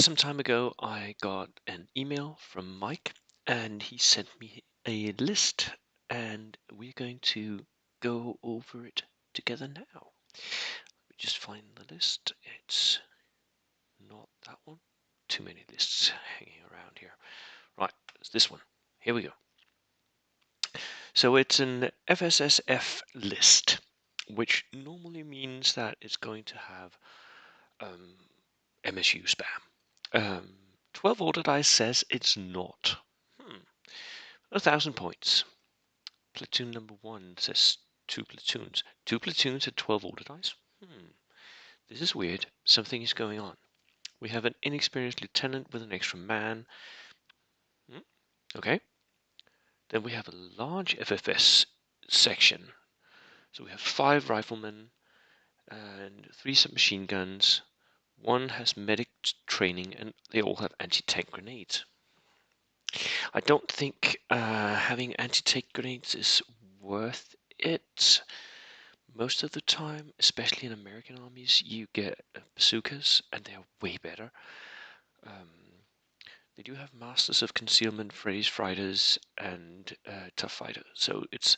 Some time ago, I got an email from Mike, and he sent me a list, and we're going to go over it together now. Let me just find the list. It's not that one. Too many lists hanging around here. Right, it's this one. Here we go. So it's an FSSF list, which normally means that it's going to have MSU spam. 12 order dice says it's not. 1,000 points. Platoon number 1 says 2 platoons. 2 platoons at 12 order dice? This is weird. Something is going on. We have an inexperienced lieutenant with an extra man. Okay. Then we have a large FFS section. So we have 5 riflemen and 3 submachine guns. 1 has medic training, and they all have anti-tank grenades. I don't think having anti-tank grenades is worth it. Most of the time, especially in American armies, you get bazookas, and they're way better. They do have Masters of Concealment, Phrase Fighters, and Tough Fighters, so it's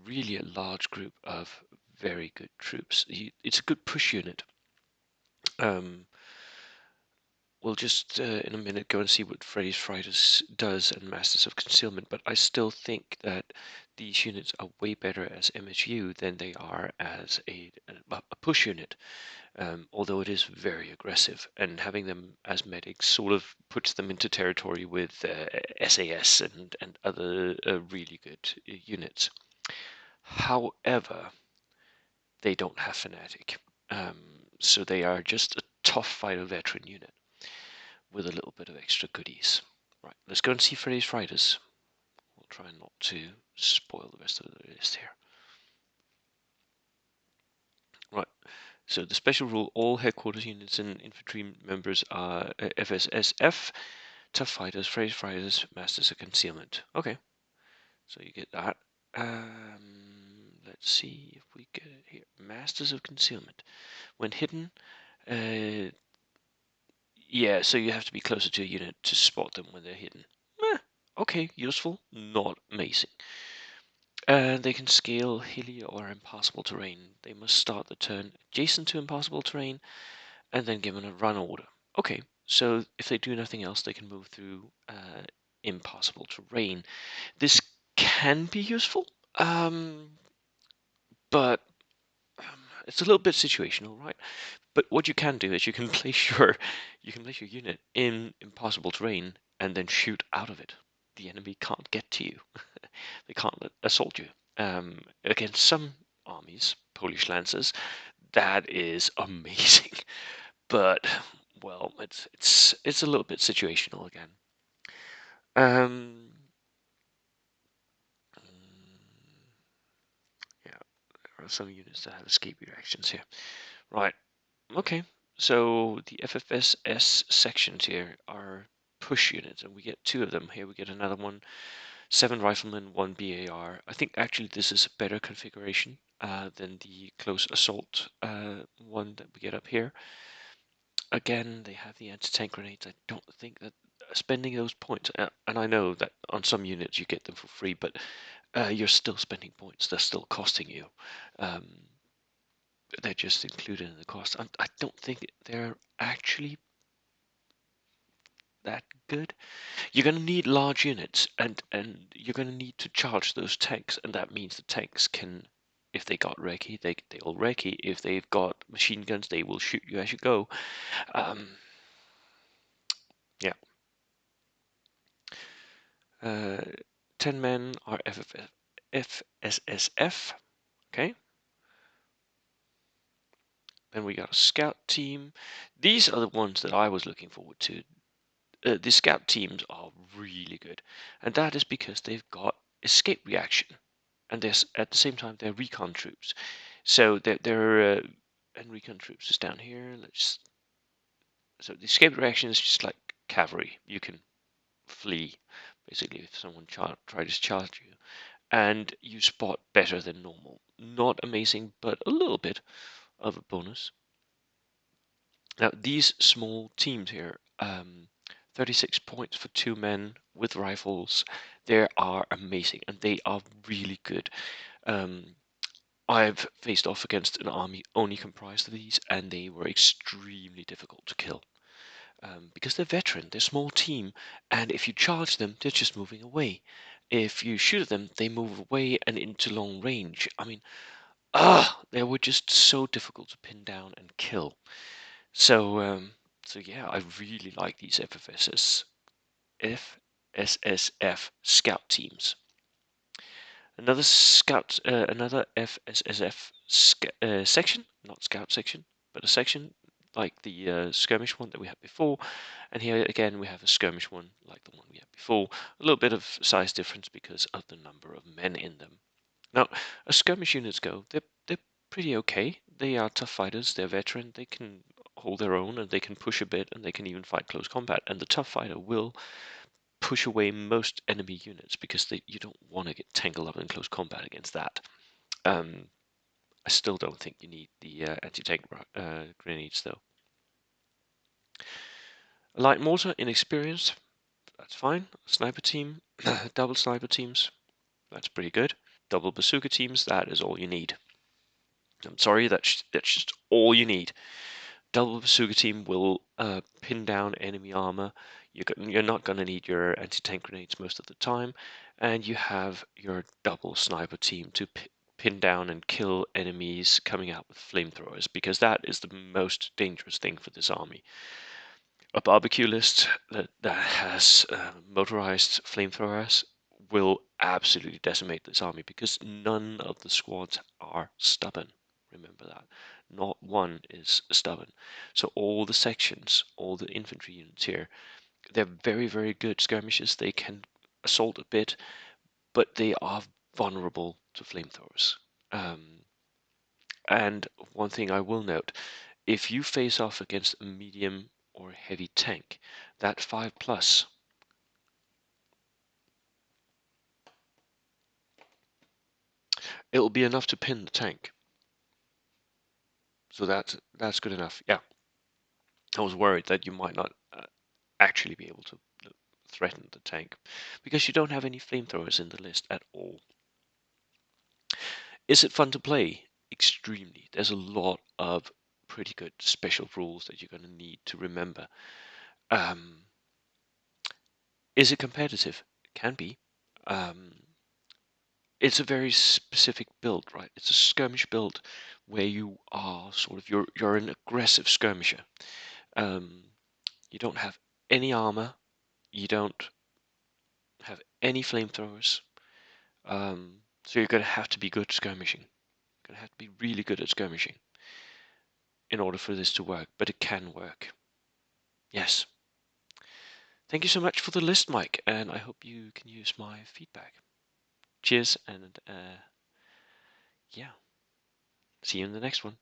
really a large group of very good troops. It's a good push unit. We'll just in a minute go and see what Phrase Fighters does and Masters of Concealment, but I still think that these units are way better as MSU than they are as a push unit, although it is very aggressive, and having them as medics sort of puts them into territory with SAS and other really good units. However, they don't have Fanatic, so they are just a tough fighter veteran unit with a little bit of extra goodies. Right, let's go and see Freddy's Fighters. We'll try not to spoil the rest of the list here. Right, so the special rule, all headquarters units and infantry members are FSSF, Tough Fighters, Phrase Fighters, Masters of Concealment. Okay, so you get that. Let's see if we get it here. Masters of Concealment. When hidden, yeah, so you have to be closer to a unit to spot them when they're hidden. Okay, useful, not amazing. And they can scale hilly or impassable terrain. They must start the turn adjacent to impassable terrain and then given a run order. Okay, so if they do nothing else, they can move through impassable terrain. This can be useful, but it's a little bit situational, right? But what you can do is you can place your unit in impassable terrain and then shoot out of it. The enemy can't get to you. They can't assault you. Against some armies, Polish Lancers, that is amazing. But well, it's a little bit situational again. Yeah, there are some units that have escape reactions here. Right. Okay. So the FFSS sections here are push units, and we get 2 of them. Here we get another one. 7 riflemen, 1 BAR. I think actually this is a better configuration than the close assault one that we get up here. Again, they have the anti-tank grenades. I don't think that spending those points, and I know that on some units you get them for free, but you're still spending points. They're still costing you. They're just included in the cost. I don't think they're actually that good. You're going to need large units, and you're going to need to charge those tanks, and that means the tanks can, if they got recce, they'll recce. If they've got machine guns, they will shoot you as you go. Yeah. 10 men are FSSF. Okay. Then we got a scout team. These are the ones that I was looking forward to. The scout teams are really good, and that is because they've got escape reaction, and there's at the same time they're recon troops. So they're and recon troops is down here. So the escape reaction is just like cavalry. You can flee basically if someone tries to charge you, and you spot better than normal. Not amazing, but a little bit of a bonus. Now these small teams here um, 36 points for 2 men with rifles. They are amazing and they are really good. Um, I've faced off against an army only comprised of these, and they were extremely difficult to kill. Because they're veteran, they're a small team, and if you charge them, they're just moving away. If you shoot at them, they move away and into long range. I mean, they were just so difficult to pin down and kill. So yeah, I really like these FSSF scout teams. Another FSSF section, not scout section, but a section like the skirmish one that we had before. And here again we have a skirmish one like the one we had before. A little bit of size difference because of the number of men in them. Now, as skirmish units go, they're pretty okay. They are tough fighters. They're veteran. They can hold their own and they can push a bit and they can even fight close combat. And the tough fighter will push away most enemy units because you don't want to get tangled up in close combat against that. Um, I still don't think you need the anti-tank grenades though. A light mortar, inexperienced, that's fine. Sniper team, double sniper teams, that's pretty good. Double bazooka teams, that is all you need. I'm sorry, that's just all you need. Double bazooka team will pin down enemy armor. You're not going to need your anti-tank grenades most of the time, and you have your double sniper team to pin down and kill enemies coming out with flamethrowers, because that is the most dangerous thing for this army. A barbecue list that has motorized flamethrowers will absolutely decimate this army because none of the squads are stubborn. Remember that. Not one is stubborn. So all the sections, all the infantry units here, they're very, very good skirmishers. They can assault a bit, but they are vulnerable to flamethrowers. And one thing I will note, if you face off against a medium or heavy tank, that 5+, it'll be enough to pin the tank. So that's good enough. Yeah, I was worried that you might not actually be able to threaten the tank because you don't have any flamethrowers in the list at all. Is it fun to play? Extremely. There's a lot of pretty good special rules that you're going to need to remember. Is it competitive? It can be. It's a very specific build, right? It's a skirmish build where you are sort of you're an aggressive skirmisher. You don't have any armor. You don't have any flamethrowers. So you're going to have to be good skirmishing. You're going to have to be really good at skirmishing in order for this to work, but it can work. Yes. Thank you so much for the list, Mike, and I hope you can use my feedback. Cheers, and yeah, see you in the next one.